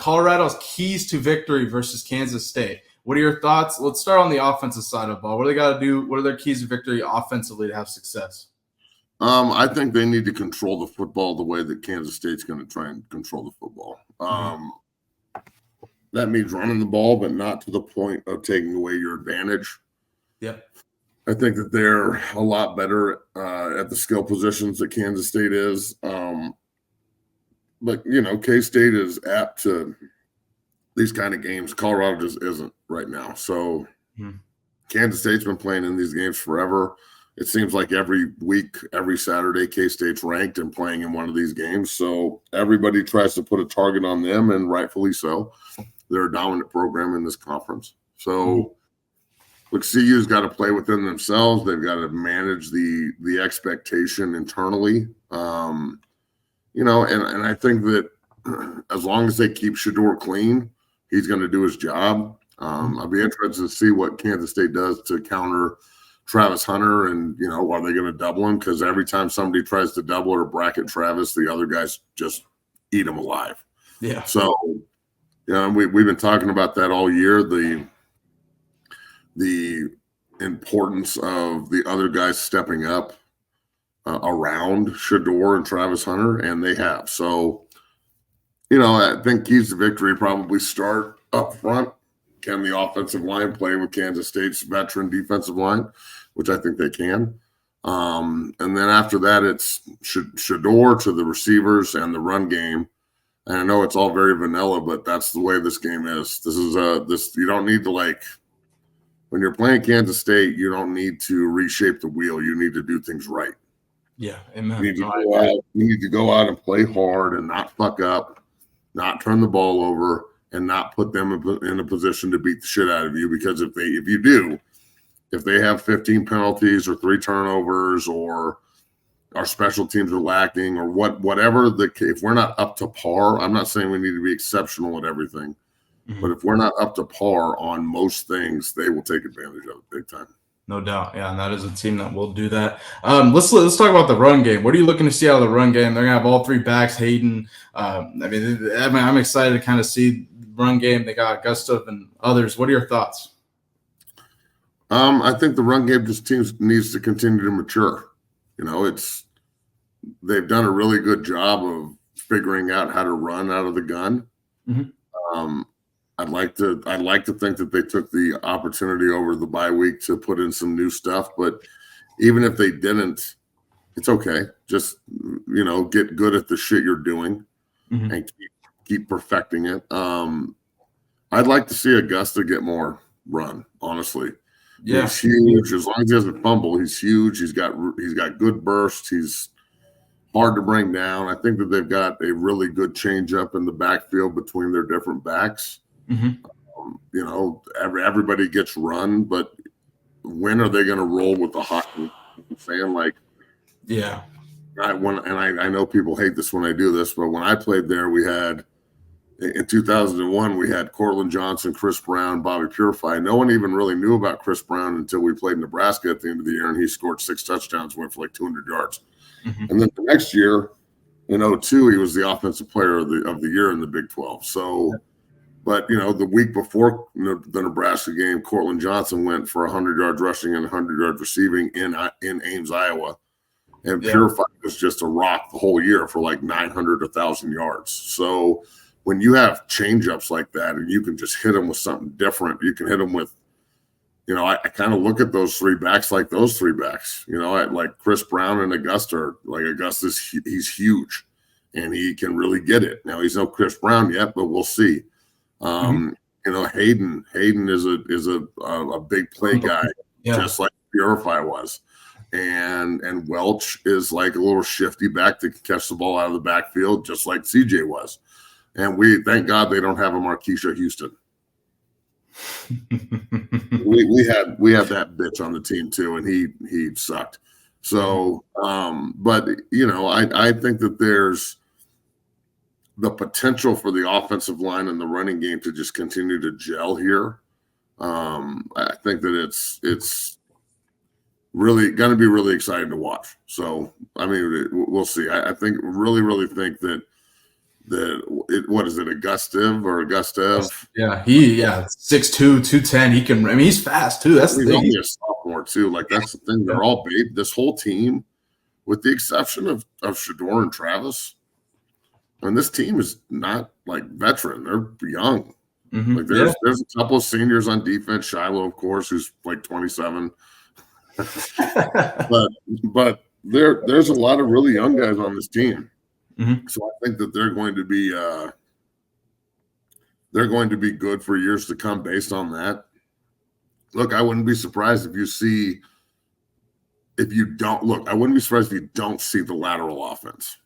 Colorado's keys to victory versus Kansas State. What are your thoughts? Let's start on the offensive side of the ball. What do they got to do? What are their keys to victory offensively to have success? I think they need to control the football the way that Kansas State's going to try and control the football. That means running the ball, but not to the point of taking away your advantage. Yep. I think that they're a lot better at the skill positions that Kansas State is. But, K-State is apt to these kind of games. Colorado just isn't right now. So Kansas State's been playing in these games forever. It seems like every week, every Saturday, K-State's ranked and playing in one of these games. So everybody tries to put a target on them, and rightfully so. They're a dominant program in this conference. So look, CU's got to play within themselves. They've got to manage the expectation internally. And I think that as long as they keep Shedeur clean, he's going to do his job. I'll be interested to see what Kansas State does to counter Travis Hunter, and are they going to double him? Because every time somebody tries to double or bracket Travis, the other guys just eat him alive. Yeah. So, we've been talking about that all year. The importance of the other guys stepping up around Shedeur and Travis Hunter, and they have. So, I think keys to victory probably start up front. Can the offensive line play with Kansas State's veteran defensive line, which I think they can. And then after that, it's Shedeur to the receivers and the run game. And I know it's all very vanilla, but that's the way this game is. This is you don't need to, when you're playing Kansas State, you don't need to reshape the wheel. You need to do things right. Yeah, amen. You need to go out and play hard and not fuck up, not turn the ball over, and not put them in a position to beat the shit out of you. Because if they have 15 penalties or 3 turnovers, or our special teams are lacking, or whatever if we're not up to par, I'm not saying we need to be exceptional at everything, but if we're not up to par on most things, they will take advantage of it big time. No doubt. Yeah, and that is a team that will do that. Let's talk about the run game. What are you looking to see out of the run game? They're going to have all 3 backs, Hayden. I'm excited to kind of see run game. They got Gustav and others. What are your thoughts? I think the run game just needs to continue to mature. They've done a really good job of figuring out how to run out of the gun. I'd like to think that they took the opportunity over the bye week to put in some new stuff, but even if they didn't, it's okay. Just get good at the shit you're doing and keep perfecting it. I'd like to see Augusta get more run, honestly. Yeah. He's huge. As long as he doesn't fumble, he's huge. He's got good bursts. He's hard to bring down. I think that they've got a really good changeup in the backfield between their different backs. Everybody gets run, but when are they going to roll with the hot fan? Yeah. I know people hate this when I do this, but when I played there, we had in 2001, we had Cortland Johnson, Chris Brown, Bobby Purify. No one even really knew about Chris Brown until we played Nebraska at the end of the year, and he scored 6 touchdowns, went for 200 yards. And then the next year, in 2002, he was the offensive player of the year in the Big 12. So, but the week before the Nebraska game, Cortland Johnson went for 100 yards rushing and 100 yards receiving in Ames, Iowa. And Purify was just a rock the whole year for 900, 1,000 yards. So when you have change-ups like that and you can just hit them with something different, you can hit them with, I kind of look at those 3 backs like those 3 backs. Like Chris Brown and Augusta. Augusta's, he's huge, and he can really get it. Now, he's no Chris Brown yet, but we'll see. Hayden is a big play guy, just like Purify was. And Welch is like a little shifty back that can catch the ball out of the backfield, just like CJ was. And we thank God they don't have a Marquisha Houston. we had that bitch on the team too, and he sucked. So, but I think that there's the potential for the offensive line and the running game to just continue to gel here. I think that it's really going to be really exciting to watch. So, we'll see. I think really think that what is it, Augustev? Yeah, 6'2", 210. He can. I mean, he's fast too. That's the He's thing. only a sophomore too. Like that's the thing. They're all big. This whole team, with the exception of Shador and Travis, and this team is not like veteran. They're young. Like there's a couple of seniors on defense. Shiloh, of course, who's like 27. but there's a lot of really young guys on this team. So I think that they're going to be good for years to come based on that. Look, I wouldn't be surprised if you don't see the lateral offense.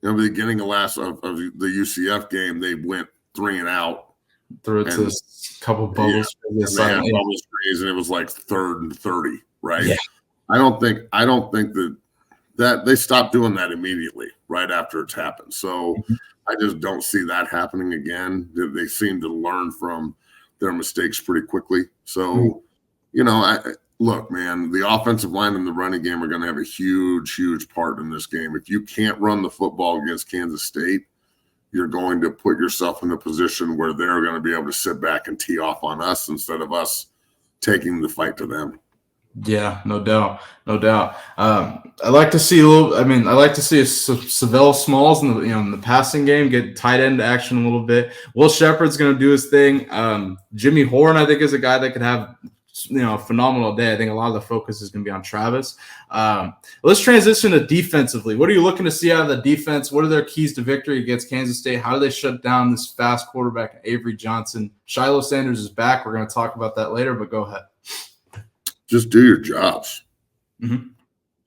You know, the beginning of the UCF game, they went 3 and out. Threw it to a couple bubbles. Yeah, and they had bubble screens, and it was like 3rd and 30, right? Yeah. I don't think that they stopped doing that immediately right after it's happened. So I just don't see that happening again. They seem to learn from their mistakes pretty quickly. So, you know, look, man, the offensive line and the running game are going to have a huge, huge part in this game. If you can't run the football against Kansas State, you're going to put yourself in a position where they're going to be able to sit back and tee off on us instead of us taking the fight to them. Yeah, no doubt. I like to see Savell Smalls in the passing game get tight end action a little bit. Will Shepard's going to do his thing. Jimmy Horn, I think, is a guy that could have a phenomenal day. I think a lot of the focus is going to be on Travis. Let's transition to defensively. What are you looking to see out of the defense? What are their keys to victory against Kansas State? How do they shut down this fast quarterback, Avery Johnson? Shiloh Sanders is back. We're going to talk about that later, but go ahead. Just do your jobs.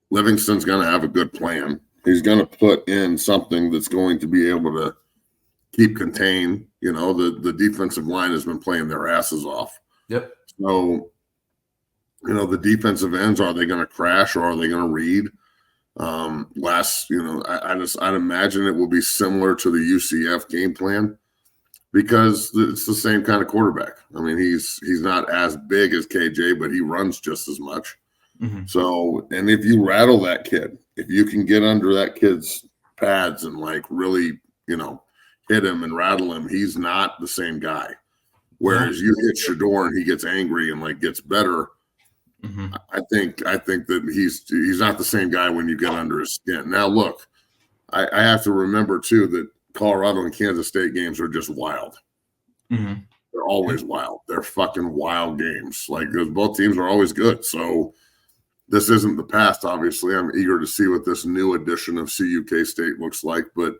Livingston's going to have a good plan. He's going to put in something that's going to be able to keep contained. You know, the defensive line has been playing their asses off. Yep. So, you know, the defensive ends, are they going to crash or are they going to read? I'd imagine it will be similar to the UCF game plan, because it's the same kind of quarterback. I mean, he's not as big as KJ, but he runs just as much. So, and if you rattle that kid, if you can get under that kid's pads and like really, you know, hit him and rattle him, he's not the same guy. Whereas you hit Shador and he gets angry and like gets better. I think that he's not the same guy when you get under his skin. Now, look, I have to remember too that Colorado and Kansas State games are just wild. They're always wild. They're fucking wild games. Like, because both teams are always good. So this isn't the past, obviously. I'm eager to see what this new edition of CUK State looks like. But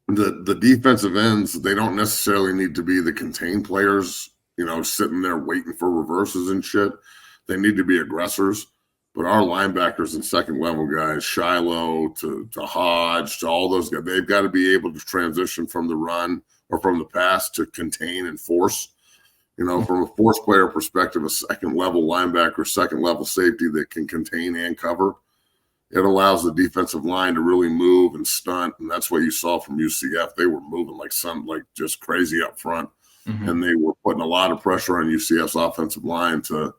the defensive ends, they don't necessarily need to be the contained players, you know, sitting there waiting for reverses and shit. They need to be aggressors. But our linebackers and second level guys, Shiloh to Hodge, to all those guys, they've got to be able to transition from the run or from the pass to contain and force. You know, from a force player perspective, a second level linebacker, second level safety that can contain and cover, it allows the defensive line to really move and stunt. And that's what you saw from UCF. They were moving like just crazy up front. And they were putting a lot of pressure on UCF's offensive line to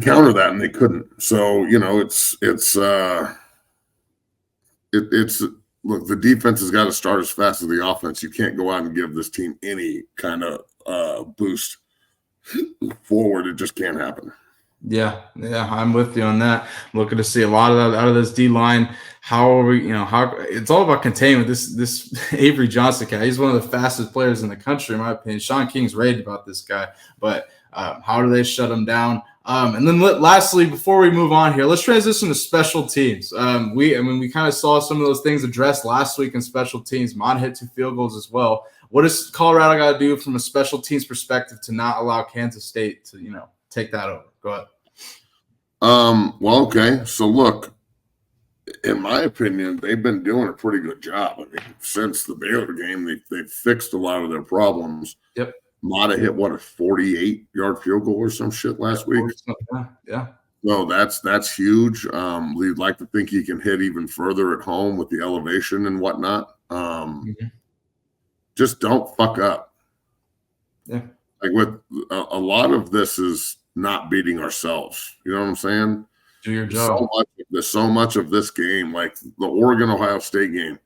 counter that, and they couldn't. So, you know, it's look, the defense has got to start as fast as the offense. You can't go out and give this team any kind of boost forward. It just can't happen. Yeah, I'm with you on that. I'm looking to see a lot of that out of this D line. How are we, how it's all about containment. This Avery Johnson guy, he's one of the fastest players in the country, in my opinion. Sean King's raved about this guy, but how do they shut him down? And then lastly, before we move on here, let's transition to special teams. We kind of saw some of those things addressed last week in special teams. Mott hit 2 field goals as well. What does Colorado got to do from a special teams perspective to not allow Kansas State to, take that over? Go ahead. Well, okay. So look, in my opinion, they've been doing a pretty good job. I mean, since the Baylor game, they've fixed a lot of their problems. Yep. Mata hit a 48-yard field goal or some shit last week. Yeah. So that's huge. We'd like to think he can hit even further at home with the elevation and whatnot. Just don't fuck up. Yeah. Like with a lot of this is not beating ourselves. You know what I'm saying? Do your job. There's so much of this game, like the Oregon-Ohio State game.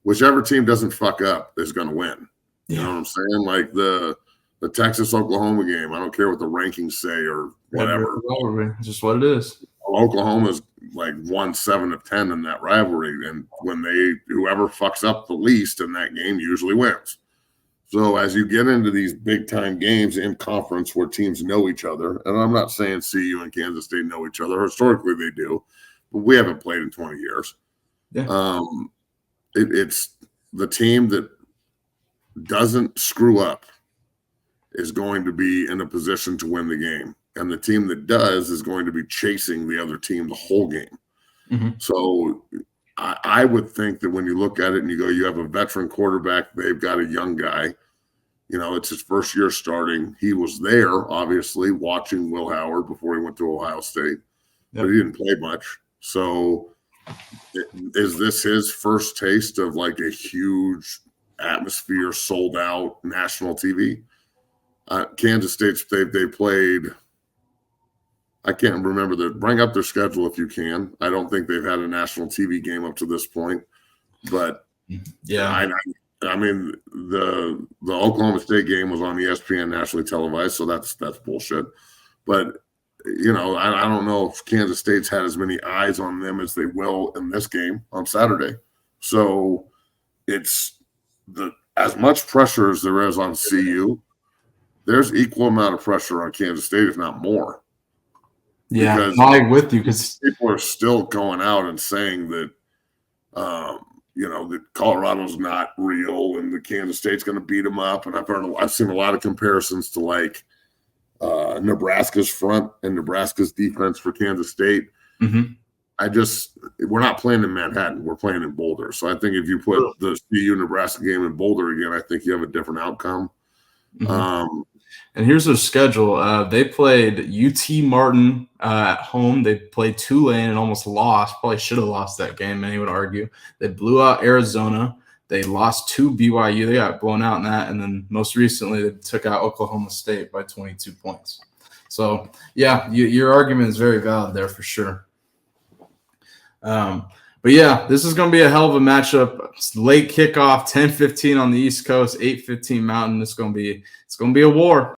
Whichever team doesn't fuck up is going to win. You know what I'm saying? Like the Texas-Oklahoma game. I don't care what the rankings say or whatever. It's just what it is. Oklahoma's like won 7 of 10 in that rivalry, and when whoever fucks up the least in that game usually wins. So as you get into these big time games in conference where teams know each other, and I'm not saying CU and Kansas State know each other, historically they do, but we haven't played in 20 years. Yeah. It's the team that doesn't screw up is going to be in a position to win the game. And the team that does is going to be chasing the other team the whole game. Mm-hmm. So I would think that when you look at it and you go, you have a veteran quarterback, they've got a young guy. You know, it's his first year starting. He was there, obviously, watching Will Howard before he went to Ohio State. But he didn't play much. So is this his first taste of like a huge atmosphere, sold out national TV? Kansas State, they played – I can't remember bring up their schedule if you can. I don't think they've had a national TV game up to this point, but yeah, I mean the Oklahoma State game was on ESPN nationally televised, so that's bullshit. But you know, I don't know if Kansas State's had as many eyes on them as they will in this game on Saturday. So it's as much pressure as there is on CU. There's equal amount of pressure on Kansas State, if not more. Yeah, I'm with you because people are still going out and saying that, you know, that Colorado's not real and the Kansas State's going to beat them up. And I've seen a lot of comparisons to like Nebraska's front and Nebraska's defense for Kansas State. Mm-hmm. We're not playing in Manhattan. We're playing in Boulder. So I think if you put the CU Nebraska game in Boulder again, I think you have a different outcome. Mm-hmm. And here's their schedule. They played UT Martin at home. They played Tulane and almost lost. Probably should have lost that game, many would argue. They blew out Arizona. They lost to BYU. They got blown out in that. And then most recently, they took out Oklahoma State by 22 points. So, yeah, your argument is very valid there for sure. But, yeah, this is going to be a hell of a matchup. It's late kickoff, 10:15 on the East Coast, 8:15 Mountain. It's going to be a war.